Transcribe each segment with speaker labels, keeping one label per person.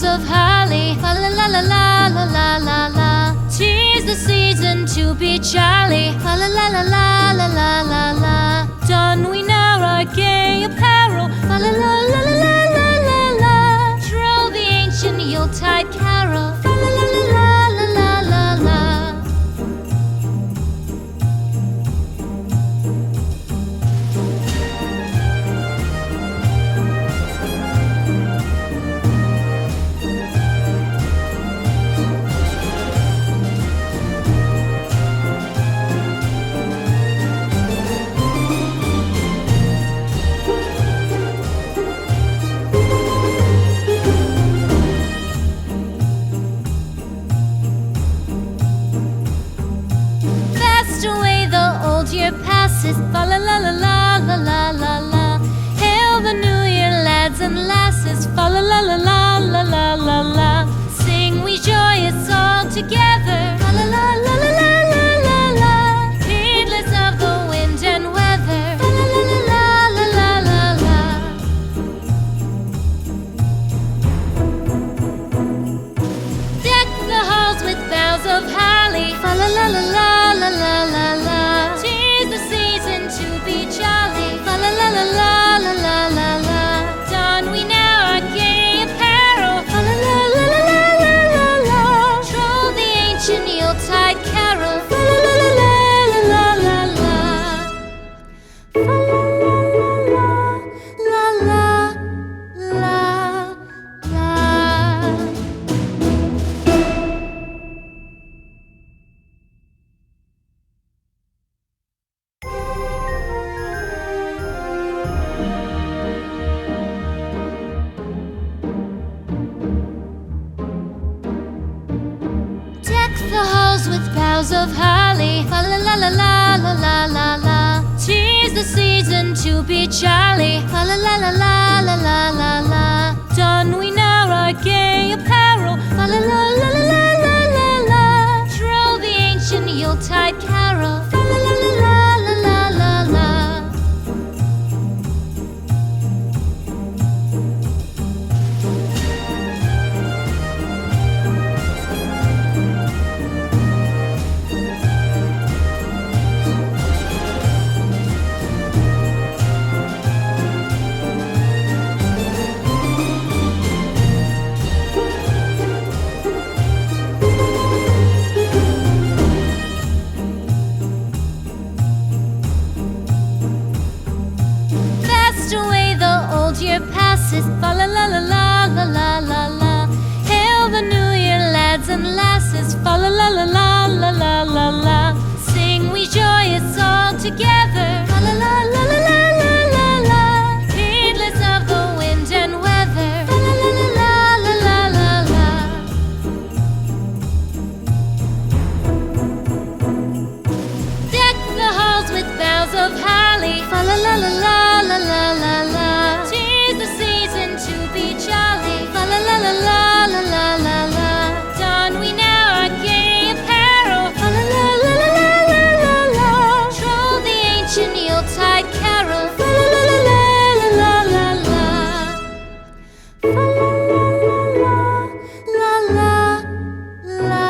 Speaker 1: boughs of holly. Fa la la la la la la la la. 'Tis the season to be jolly. Fa la la la la la la la la. Don we now our gay apparel. Fa la la la la la la la la. Troll the ancient Yuletide carol. Fa la la la la la la la la. Year passes, fa la la la la la la la la. Hail the new year, lads and lasses, fa la la la la la la la la. Sing we joyous all together, fa la la la la la la la la. Heedless of the wind and weather, fa la la la la la la la. Deck the halls with boughs of holly, fa la la la la la la la la. La la la la la la la. Don we now our gay apparel. La la la la la la la la. Troll the ancient Yuletide carol. La la la la la la la la. La la la la la la. The halls with boughs of holly, fa la la la la la la la la. 'Tis the season to be jolly, fa la la la la la la la la. Don we now our gay apparel, fa la la la la la la la la. Troll the ancient Yuletide carol, fa la la la la la la la la. Year passes, fa la la la la la la la la. Hail the new year, lads and lasses, fa la la la la la la la la. Sing we joyous all together, fa la la la la la la la la. Heedless of the wind and weather, fa la la la la la la la. Deck the halls with boughs of holly, fa la la la la la la la la. La la la la la la la la. Don we now our gay apparel. La la la la la la la la. Troll the ancient Yuletide carol. La la la la la la la la. La la la la la la.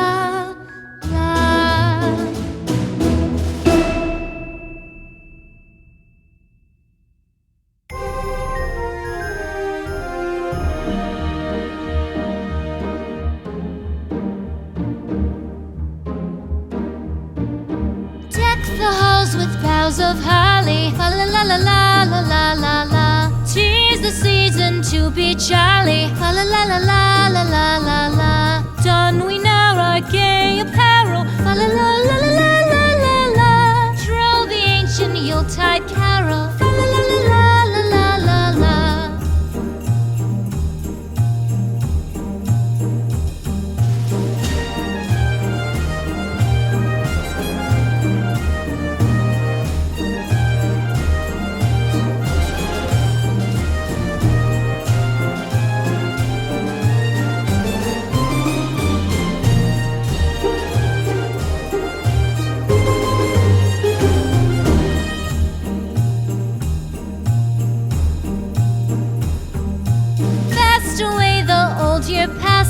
Speaker 1: The halls with boughs of holly, fa la la la la la la la la. 'Tis the season to be jolly, fa la la la la la la la la. Don we now our gay apparel, fa la la la la la la la la. Troll the ancient Yuletide carol, fa la la la la la la la la.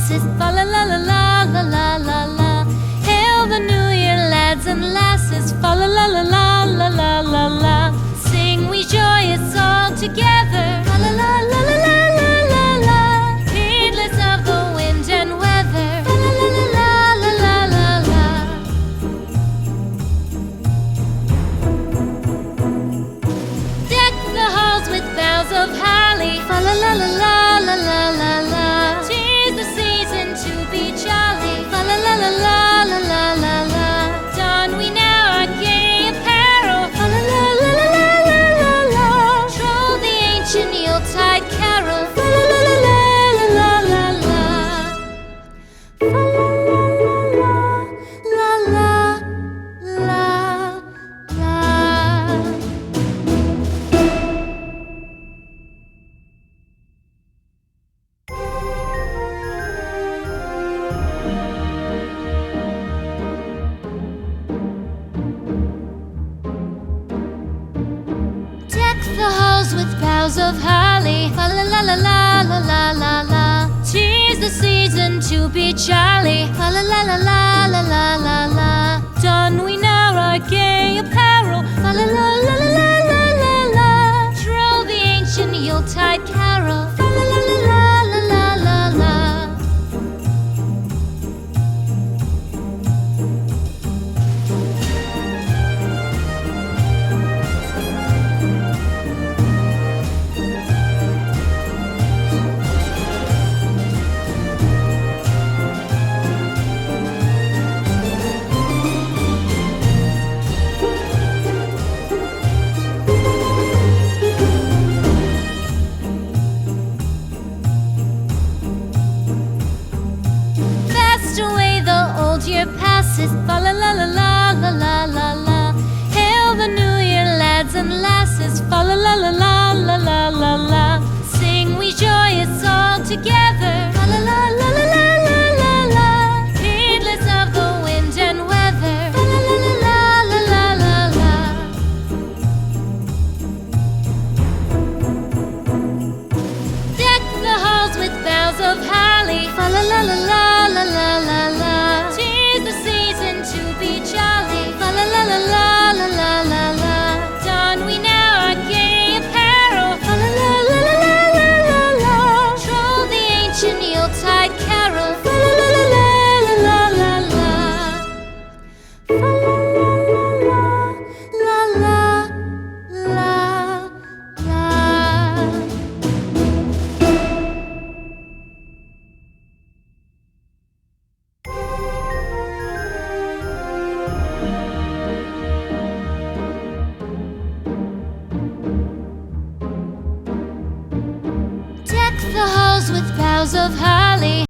Speaker 1: passes. Fa la la la la la la la la. Hail the new year, lads and lasses. Fa la la la la la la la la. Sing we joyous all together. Fa la la la la la la la la. Heedless of the wind and weather. Fa la la la la la la la la. Deck the halls with boughs of holly. Fa la la la la la la la la. 'Tis the season to be jolly. Fa la la la la la la la la. Don we now our gay apparel. Fa la la la la la la la la. Troll the ancient Yuletide carol. Fa la la la la la la la la. Fa la la la la la la la. Deck the halls with boughs of holly. Fa la la la la la la la la. 'Tis the season to be jolly. Fa la la la la la la la la. Don we now our gay apparel. Fa la la la la la la la la. Troll the ancient Yuletide carol. Fa la la la la la la la la. Fast away the old year passes. Fa la la la la la la la la. Hail the new year, lads and lasses. Fa la la la la la la la la. Sing we joyous all together. Fa la la la la la la la la. Heedless of the wind and weather. Fa la la la la la la la la. Deck the halls with boughs of holly. Fa la la la la la la la la. 'Tis the season to be jolly. Fa la la la la la la la la. Don we now our gay apparel. Fa la la la la la la la la. Troll the ancient Yuletide carol. Fa la la la la la la la la. Fa la la la la la la la. Deck the halls with boughs of holly.